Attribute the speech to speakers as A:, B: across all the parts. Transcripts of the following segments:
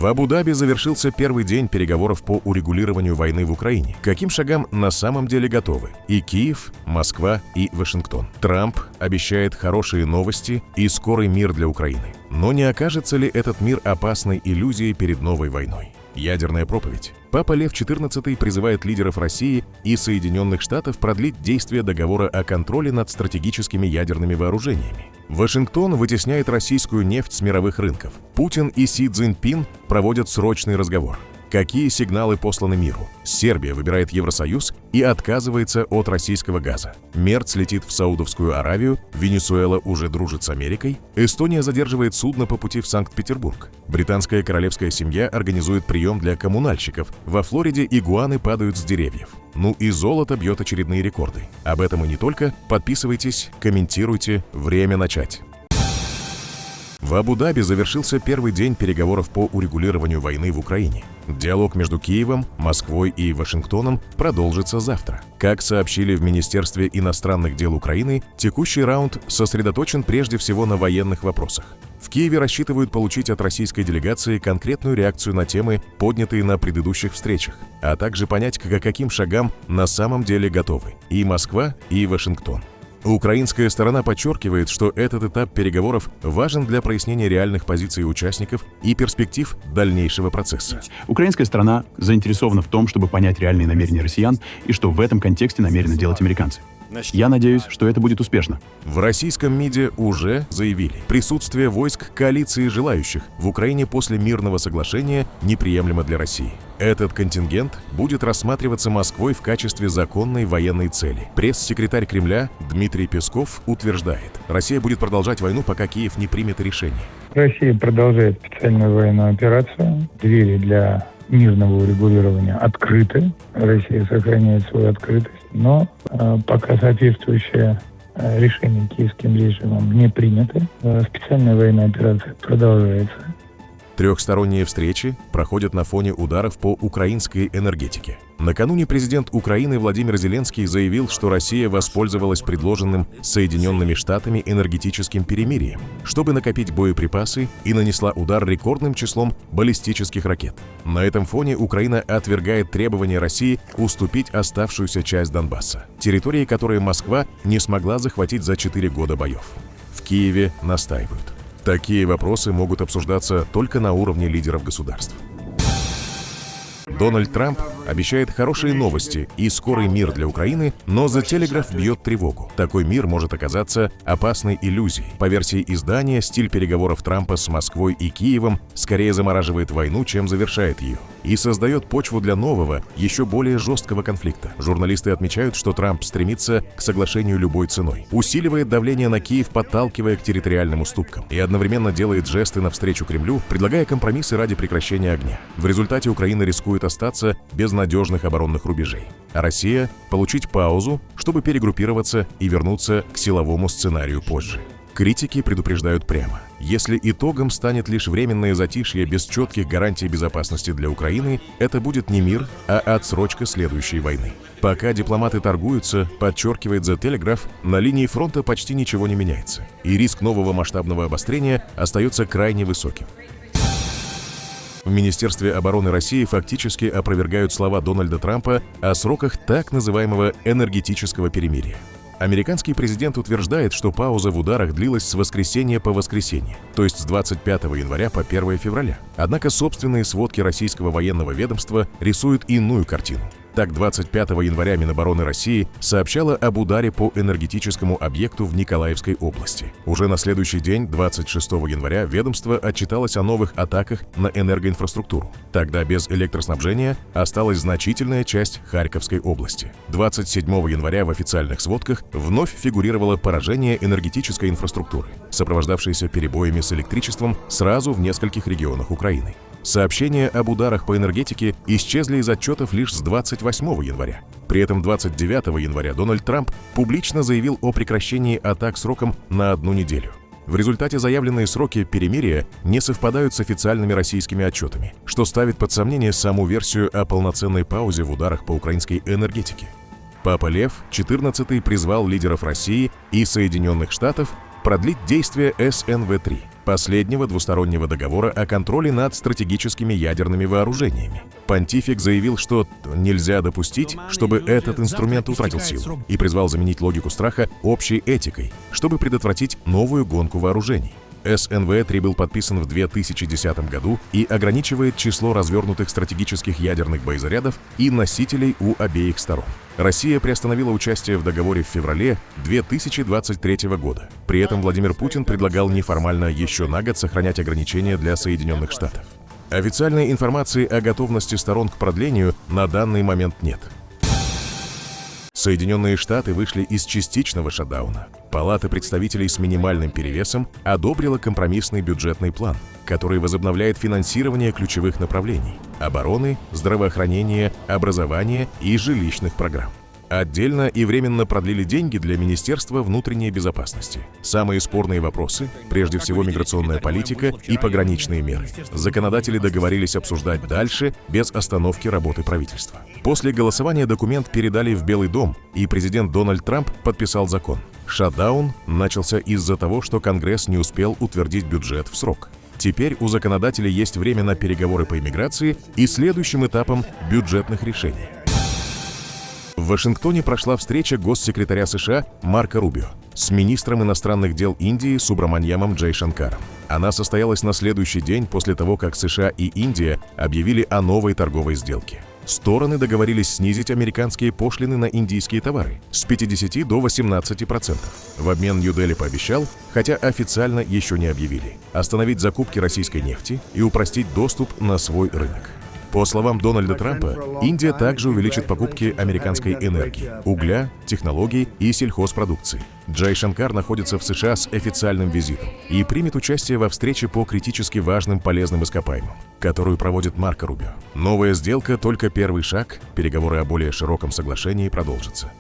A: В Абу-Даби завершился первый день переговоров по урегулированию войны в Украине. К каким шагам на самом деле готовы и Киев, Москва и Вашингтон? Трамп обещает хорошие новости и скорый мир для Украины. Но не окажется ли этот мир опасной иллюзией перед новой войной? Ядерная проповедь. Папа Лев XIV призывает лидеров России и Соединенных Штатов продлить действие договора о контроле над стратегическими ядерными вооружениями. Вашингтон вытесняет российскую нефть с мировых рынков. Путин и Си Цзиньпин проводят срочный разговор. Какие сигналы посланы миру? Сербия выбирает Евросоюз и отказывается от российского газа. Мерц летит в Саудовскую Аравию, Венесуэла уже дружит с Америкой, Эстония задерживает судно по пути в Санкт-Петербург. Британская королевская семья организует прием для коммунальщиков. Во Флориде игуаны падают с деревьев. Ну и золото бьет очередные рекорды. Об этом и не только. Подписывайтесь, комментируйте. Время начать. В Абу-Даби завершился первый день переговоров по урегулированию войны в Украине. Диалог между Киевом, Москвой и Вашингтоном продолжится завтра. Как сообщили в Министерстве иностранных дел Украины, текущий раунд сосредоточен прежде всего на военных вопросах. В Киеве рассчитывают получить от российской делегации конкретную реакцию на темы, поднятые на предыдущих встречах, а также понять, к каким шагам на самом деле готовы и Москва, и Вашингтон. Украинская сторона подчеркивает, что этот этап переговоров важен для прояснения реальных позиций участников и перспектив дальнейшего процесса.
B: Украинская сторона заинтересована в том, чтобы понять реальные намерения россиян и что в этом контексте намерены делать американцы. Я надеюсь, что это будет успешно.
A: В российском МИДе уже заявили, присутствие войск коалиции желающих в Украине после мирного соглашения неприемлемо для России. Этот контингент будет рассматриваться Москвой в качестве законной военной цели. Пресс-секретарь Кремля Дмитрий Песков утверждает, Россия будет продолжать войну, пока Киев не примет решение.
C: Россия продолжает специальную военную операцию. Двери для мирного урегулирования открыты. Россия сохраняет свою открытость. Но пока соответствующее решение киевским режимом не принято, специальная военная операция продолжается.
A: Трехсторонние встречи проходят на фоне ударов по украинской энергетике. Накануне президент Украины Владимир Зеленский заявил, что Россия воспользовалась предложенным Соединенными Штатами энергетическим перемирием, чтобы накопить боеприпасы, и нанесла удар рекордным числом баллистических ракет. На этом фоне Украина отвергает требования России уступить оставшуюся часть Донбасса, территории, которые Москва не смогла захватить за 4 года боев. В Киеве настаивают. Такие вопросы могут обсуждаться только на уровне лидеров государств. Дональд Трамп обещает хорошие новости и скорый мир для Украины, но The Telegraph бьет тревогу. Такой мир может оказаться опасной иллюзией. По версии издания, стиль переговоров Трампа с Москвой и Киевом скорее замораживает войну, чем завершает ее, и создает почву для нового, еще более жесткого конфликта. Журналисты отмечают, что Трамп стремится к соглашению любой ценой, усиливает давление на Киев, подталкивая к территориальным уступкам, и одновременно делает жесты навстречу Кремлю, предлагая компромиссы ради прекращения огня. В результате Украина рискует остаться без надежных оборонных рубежей, а Россия – получить паузу, чтобы перегруппироваться и вернуться к силовому сценарию позже. Критики предупреждают прямо. Если итогом станет лишь временное затишье без четких гарантий безопасности для Украины, это будет не мир, а отсрочка следующей войны. Пока дипломаты торгуются, подчеркивает The Telegraph, на линии фронта почти ничего не меняется, и риск нового масштабного обострения остается крайне высоким. В Министерстве обороны России фактически опровергают слова Дональда Трампа о сроках так называемого энергетического перемирия. Американский президент утверждает, что пауза в ударах длилась с воскресенья по воскресенье, то есть с 25 января по 1 февраля. Однако собственные сводки российского военного ведомства рисуют иную картину. Так, 25 января Минобороны России сообщала об ударе по энергетическому объекту в Николаевской области. Уже на следующий день, 26 января, ведомство отчиталось о новых атаках на энергоинфраструктуру. Тогда без электроснабжения осталась значительная часть Харьковской области. 27 января в официальных сводках вновь фигурировало поражение энергетической инфраструктуры, сопровождавшееся перебоями с электричеством сразу в нескольких регионах Украины. Сообщения об ударах по энергетике исчезли из отчетов лишь с 28 января. При этом 29 января Дональд Трамп публично заявил о прекращении атак сроком на 1 неделю. В результате заявленные сроки перемирия не совпадают с официальными российскими отчетами, что ставит под сомнение саму версию о полноценной паузе в ударах по украинской энергетике. Папа Лев XIV призвал лидеров России и Соединенных Штатов продлить действие СНВ-3. последнего двустороннего договора о контроле над стратегическими ядерными вооружениями. Понтифик заявил, что нельзя допустить, чтобы этот инструмент утратил силу, и призвал заменить логику страха общей этикой, чтобы предотвратить новую гонку вооружений. СНВ-3 был подписан в 2010 году и ограничивает число развернутых стратегических ядерных боезарядов и носителей у обеих сторон. Россия приостановила участие в договоре в феврале 2023 года. При этом Владимир Путин предлагал неформально еще на год сохранять ограничения для Соединенных Штатов. Официальной информации о готовности сторон к продлению на данный момент нет. Соединенные Штаты вышли из частичного шатдауна. Палата представителей с минимальным перевесом одобрила компромиссный бюджетный план, который возобновляет финансирование ключевых направлений – обороны, здравоохранения, образования и жилищных программ. Отдельно и временно продлили деньги для Министерства внутренней безопасности. Самые спорные вопросы, прежде всего миграционная политика и пограничные меры, законодатели договорились обсуждать дальше, без остановки работы правительства. После голосования документ передали в Белый дом, и президент Дональд Трамп подписал закон. Шатдаун начался из-за того, что Конгресс не успел утвердить бюджет в срок. Теперь у законодателей есть время на переговоры по иммиграции и следующим этапом бюджетных решений. В Вашингтоне прошла встреча госсекретаря США Марко Рубио с министром иностранных дел Индии Субраманьямом Джайшанкаром. Она состоялась на следующий день после того, как США и Индия объявили о новой торговой сделке. Стороны договорились снизить американские пошлины на индийские товары с 50 до 18%. В обмен Нью-Дели пообещал, хотя официально еще не объявили, остановить закупки российской нефти и упростить доступ на свой рынок. По словам Дональда Трампа, Индия также увеличит покупки американской энергии, угля, технологий и сельхозпродукции. Джайшанкар находится в США с официальным визитом и примет участие во встрече по критически важным полезным ископаемым, которую проводит Марко Рубио. Новая сделка – только первый шаг, переговоры о более широком соглашении продолжатся.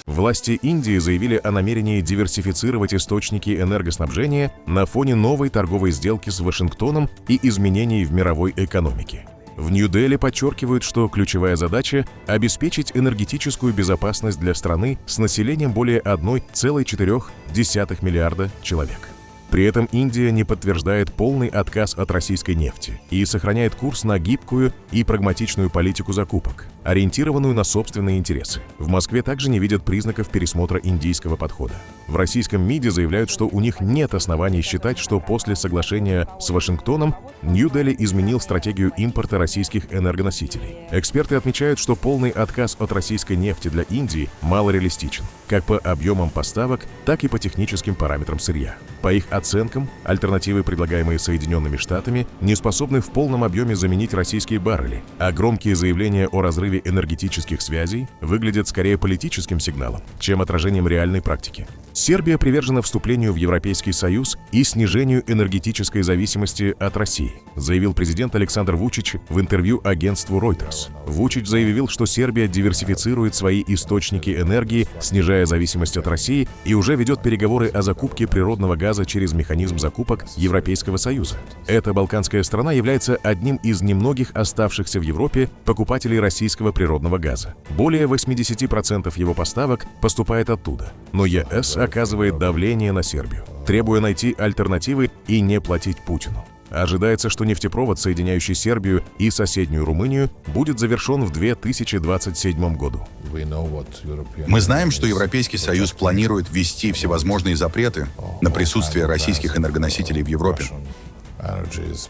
A: Власти Индии заявили о намерении диверсифицировать источники энергоснабжения на фоне новой торговой сделки с Вашингтоном и изменений в мировой экономике. В Нью-Дели подчеркивают, что ключевая задача – обеспечить энергетическую безопасность для страны с населением более 1,4 миллиарда человек. При этом Индия не подтверждает полный отказ от российской нефти и сохраняет курс на гибкую и прагматичную политику закупок, ориентированную на собственные интересы. В Москве также не видят признаков пересмотра индийского подхода. В российском МИДе заявляют, что у них нет оснований считать, что после соглашения с Вашингтоном Нью-Дели изменил стратегию импорта российских энергоносителей. Эксперты отмечают, что полный отказ от российской нефти для Индии малореалистичен, как по объемам поставок, так и по техническим параметрам сырья. По их оценкам, альтернативы, предлагаемые Соединенными Штатами, не способны в полном объеме заменить российские баррели, а громкие заявления о разрыве энергетических связей выглядят скорее политическим сигналом, чем отражением реальной практики. Сербия привержена вступлению в Европейский Союз и снижению энергетической зависимости от России, заявил президент Александр Вучич в интервью агентству Reuters. Вучич заявил, что Сербия диверсифицирует свои источники энергии, снижая зависимость от России, и уже ведет переговоры о закупке природного газа через механизм закупок Европейского Союза. Эта балканская страна является одним из немногих оставшихся в Европе покупателей российского природного газа. Более 80% его поставок поступает оттуда, но ЕС оказывает давление на Сербию, требуя найти альтернативы и не платить Путину. Ожидается, что нефтепровод, соединяющий Сербию и соседнюю Румынию, будет завершен в 2027 году.
D: Мы знаем, что Европейский Союз планирует ввести всевозможные запреты на присутствие российских энергоносителей в Европе.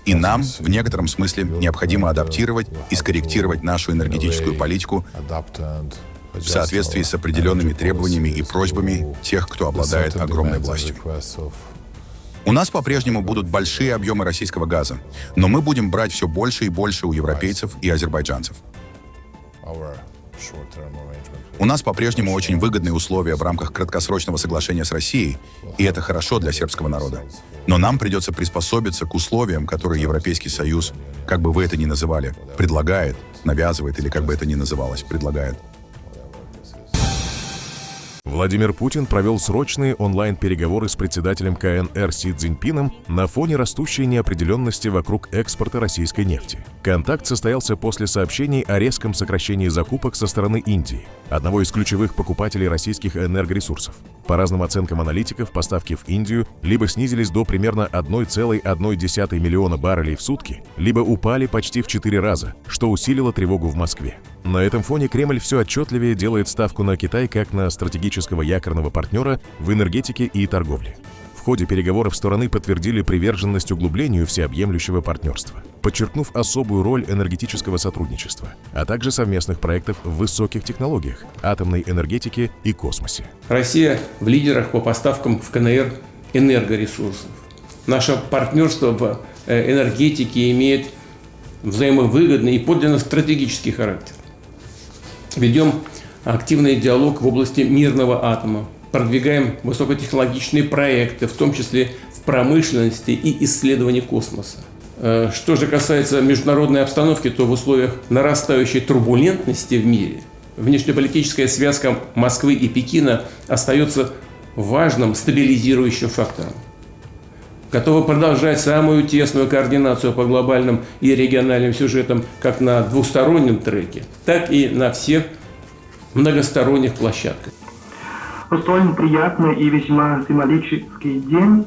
D: И нам, в некотором смысле, необходимо адаптировать и скорректировать нашу энергетическую политику в соответствии с определенными требованиями и просьбами тех, кто обладает огромной властью. У нас по-прежнему будут большие объемы российского газа, но мы будем брать все больше и больше у европейцев и азербайджанцев. У нас по-прежнему очень выгодные условия в рамках краткосрочного соглашения с Россией, и это хорошо для сербского народа. Но нам придется приспособиться к условиям, которые Европейский Союз, как бы вы это ни называли, предлагает, навязывает или как бы это ни называлось, предлагает.
A: Владимир Путин провел срочные онлайн-переговоры с председателем КНР Си Цзиньпином на фоне растущей неопределенности вокруг экспорта российской нефти. Контакт состоялся после сообщений о резком сокращении закупок со стороны Индии, одного из ключевых покупателей российских энергоресурсов. По разным оценкам аналитиков, поставки в Индию либо снизились до примерно 1,1 миллиона баррелей в сутки, либо упали почти в 4 раза, что усилило тревогу в Москве. На этом фоне Кремль все отчетливее делает ставку на Китай как на стратегического якорного партнера в энергетике и торговле. В ходе переговоров стороны подтвердили приверженность углублению всеобъемлющего партнерства, подчеркнув особую роль энергетического сотрудничества, а также совместных проектов в высоких технологиях, атомной энергетике и космосе.
E: Россия в лидерах по поставкам в КНР энергоресурсов. Наше партнерство в энергетике имеет взаимовыгодный и подлинно стратегический характер. Ведем активный диалог в области мирного атома. Продвигаем высокотехнологичные проекты, в том числе в промышленности и исследовании космоса. Что же касается международной обстановки, то в условиях нарастающей турбулентности в мире внешнеполитическая связка Москвы и Пекина остается важным стабилизирующим фактором. Готовы продолжать самую тесную координацию по глобальным и региональным сюжетам как на двустороннем треке, так и на всех многосторонних площадках.
F: Столь приятный и весьма символический день.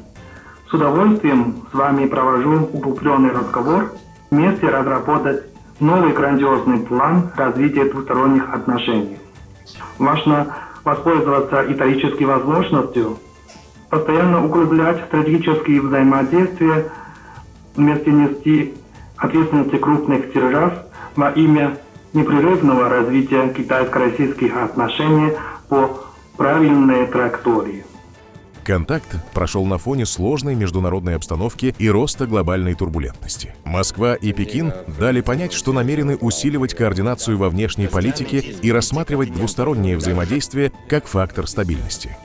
F: С удовольствием с вами провожу углубленный разговор, вместе разработать новый грандиозный план развития двусторонних отношений. Важно воспользоваться исторической возможностью, постоянно углублять стратегические взаимодействия, вместе нести ответственности крупных держав во имя непрерывного развития китайско-российских отношений по правильной траектории.
A: Контакт прошел на фоне сложной международной обстановки и роста глобальной турбулентности. Москва и Пекин дали понять, что намерены усиливать координацию во внешней политике и рассматривать двустороннее взаимодействие как фактор стабильности.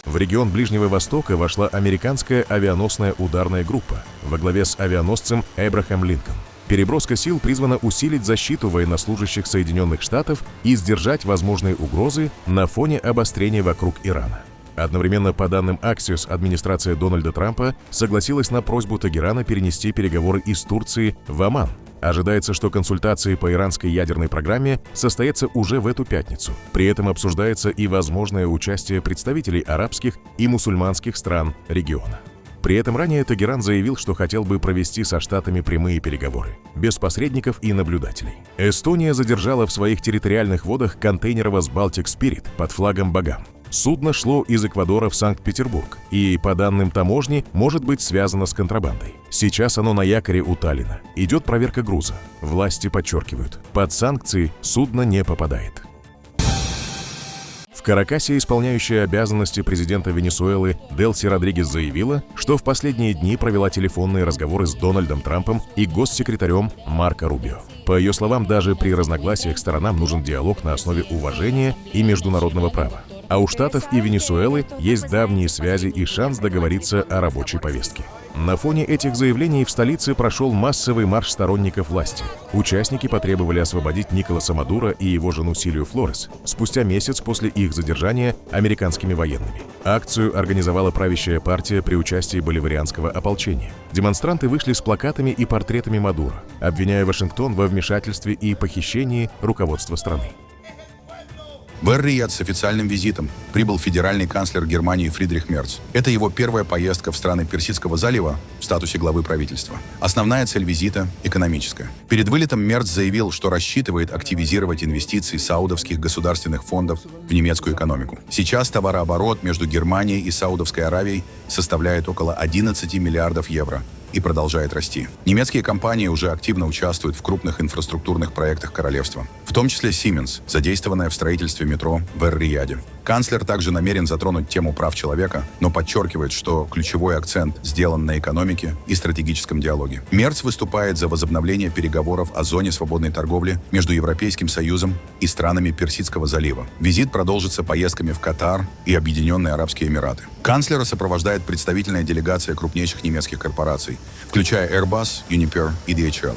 A: В регион Ближнего Востока вошла американская авианосная ударная группа во главе с авианосцем Эбрахам Линкольн. Переброска сил призвана усилить защиту военнослужащих Соединенных Штатов и сдержать возможные угрозы на фоне обострения вокруг Ирана. Одновременно, по данным Axios, администрация Дональда Трампа согласилась на просьбу Тегерана перенести переговоры из Турции в Оман. Ожидается, что консультации по иранской ядерной программе состоятся уже в эту пятницу. При этом обсуждается и возможное участие представителей арабских и мусульманских стран региона. При этом ранее Тегеран заявил, что хотел бы провести со Штатами прямые переговоры, без посредников и наблюдателей. Эстония задержала в своих территориальных водах контейнеровоз Baltic Spirit под флагом Багам. Судно шло из Эквадора в Санкт-Петербург и, по данным таможни, может быть связано с контрабандой. Сейчас оно на якоре у Таллина. Идет проверка груза. Власти подчеркивают, под санкции судно не попадает. В Каракасе исполняющая обязанности президента Венесуэлы Делси Родригес заявила, что в последние дни провела телефонные разговоры с Дональдом Трампом и госсекретарем Марко Рубио. По ее словам, даже при разногласиях сторонам нужен диалог на основе уважения и международного права. А у Штатов и Венесуэлы есть давние связи и шанс договориться о рабочей повестке. На фоне этих заявлений в столице прошел массовый марш сторонников власти. Участники потребовали освободить Николаса Мадуро и его жену Силию Флорес спустя месяц после их задержания американскими военными. Акцию организовала правящая партия при участии боливарианского ополчения. Демонстранты вышли с плакатами и портретами Мадуро, обвиняя Вашингтон во вмешательстве и похищении руководства страны.
D: В Эр-Рияд с официальным визитом прибыл федеральный канцлер Германии Фридрих Мерц. Это его первая поездка в страны Персидского залива в статусе главы правительства. Основная цель визита – экономическая. Перед вылетом Мерц заявил, что рассчитывает активизировать инвестиции саудовских государственных фондов в немецкую экономику. Сейчас товарооборот между Германией и Саудовской Аравией составляет около 11 миллиардов евро и продолжает расти. Немецкие компании уже активно участвуют в крупных инфраструктурных проектах королевства, в том числе Siemens, задействованная в строительстве метро в Эр-Рияде. Канцлер также намерен затронуть тему прав человека, но подчеркивает, что ключевой акцент сделан на экономике и стратегическом диалоге. Мерц выступает за возобновление переговоров о зоне свободной торговли между Европейским Союзом и странами Персидского залива. Визит продолжится поездками в Катар и Объединенные Арабские Эмираты. Канцлера сопровождает представительная делегация крупнейших немецких корпораций, включая Airbus, Uniper и DHL.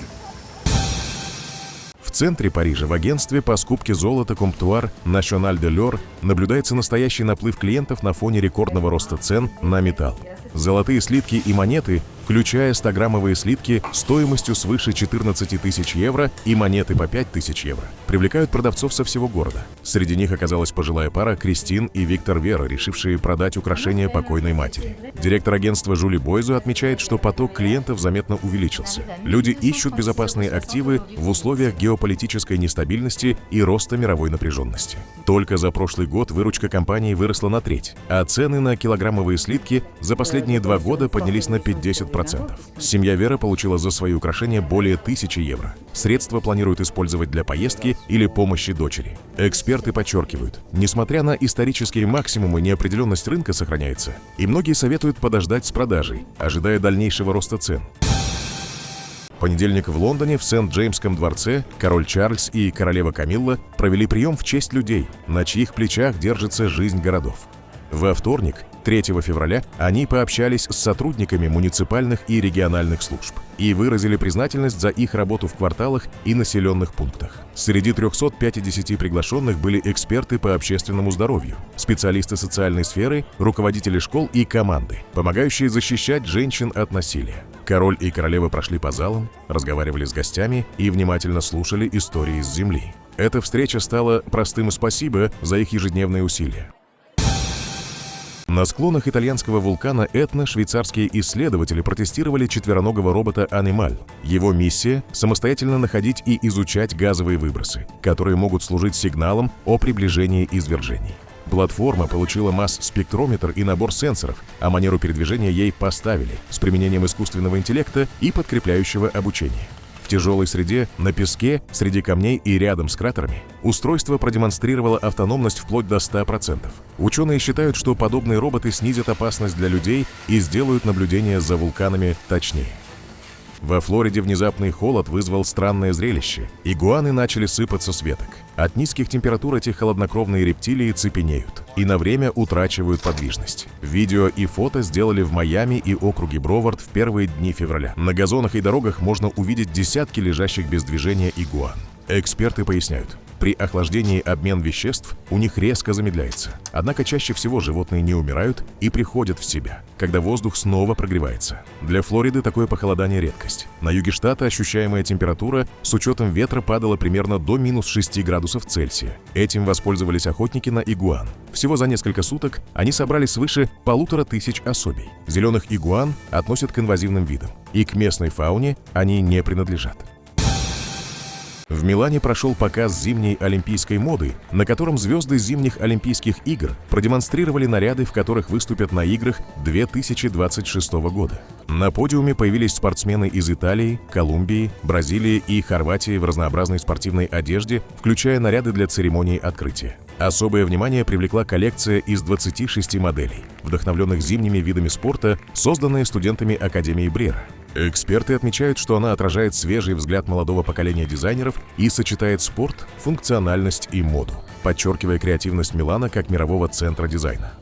A: В центре Парижа в агентстве по скупке золота Comptoir National de l'Or наблюдается настоящий наплыв клиентов на фоне рекордного роста цен на металл. Золотые слитки и монеты включая 100-граммовые слитки стоимостью свыше 14 тысяч евро и монеты по 5 тысяч евро, привлекают продавцов со всего города. Среди них оказалась пожилая пара Кристин и Виктор Вера, решившие продать украшения покойной матери. Директор агентства Жюли Бойзо отмечает, что поток клиентов заметно увеличился. Люди ищут безопасные активы в условиях геополитической нестабильности и роста мировой напряженности. Только за прошлый год выручка компании выросла на треть, а цены на килограммовые слитки за последние 2 года поднялись на 50%. Семья Вера получила за свои украшения более 1000 евро. Средства планируют использовать для поездки или помощи дочери. Эксперты подчеркивают, несмотря на исторические максимумы, неопределенность рынка сохраняется, и многие советуют подождать с продажей, ожидая дальнейшего роста цен. В понедельник в Лондоне в Сент-Джеймском дворце король Чарльз и королева Камилла провели прием в честь людей, на чьих плечах держится жизнь городов. Во вторник, 3 февраля, они пообщались с сотрудниками муниципальных и региональных служб и выразили признательность за их работу в кварталах и населенных пунктах. Среди 350 приглашенных были эксперты по общественному здоровью, специалисты социальной сферы, руководители школ и команды, помогающие защищать женщин от насилия. Король и королева прошли по залам, разговаривали с гостями и внимательно слушали истории с земли. Эта встреча стала простым спасибо за их ежедневные усилия. На склонах итальянского вулкана Этна швейцарские исследователи протестировали четвероногого робота «Анималь». Его миссия – самостоятельно находить и изучать газовые выбросы, которые могут служить сигналом о приближении извержений. Платформа получила масс-спектрометр и набор сенсоров, а манеру передвижения ей поставили с применением искусственного интеллекта и подкрепляющего обучения. В тяжелой среде, на песке, среди камней и рядом с кратерами устройство продемонстрировало автономность вплоть до 100%. Ученые считают, что подобные роботы снизят опасность для людей и сделают наблюдение за вулканами точнее. Во Флориде внезапный холод вызвал странное зрелище. Игуаны начали сыпаться с веток. От низких температур эти холоднокровные рептилии цепенеют и на время утрачивают подвижность. Видео и фото сделали в Майами и округе Бровард в первые дни февраля. На газонах и дорогах можно увидеть десятки лежащих без движения игуан. Эксперты поясняют, при охлаждении обмен веществ у них резко замедляется. Однако чаще всего животные не умирают и приходят в себя, когда воздух снова прогревается. Для Флориды такое похолодание – редкость. На юге штата ощущаемая температура с учетом ветра падала примерно до минус 6 градусов Цельсия. Этим воспользовались охотники на игуан. Всего за несколько суток они собрали свыше 1500 особей. Зеленых игуан относят к инвазивным видам, и к местной фауне они не принадлежат. В Милане прошел показ зимней олимпийской моды, на котором звезды зимних Олимпийских игр продемонстрировали наряды, в которых выступят на играх 2026 года. На подиуме появились спортсмены из Италии, Колумбии, Бразилии и Хорватии в разнообразной спортивной одежде, включая наряды для церемонии открытия. Особое внимание привлекла коллекция из 26 моделей, вдохновленных зимними видами спорта, созданная студентами Академии Брера. Эксперты отмечают, что она отражает свежий взгляд молодого поколения дизайнеров и сочетает спорт, функциональность и моду, подчеркивая креативность Милана как мирового центра дизайна.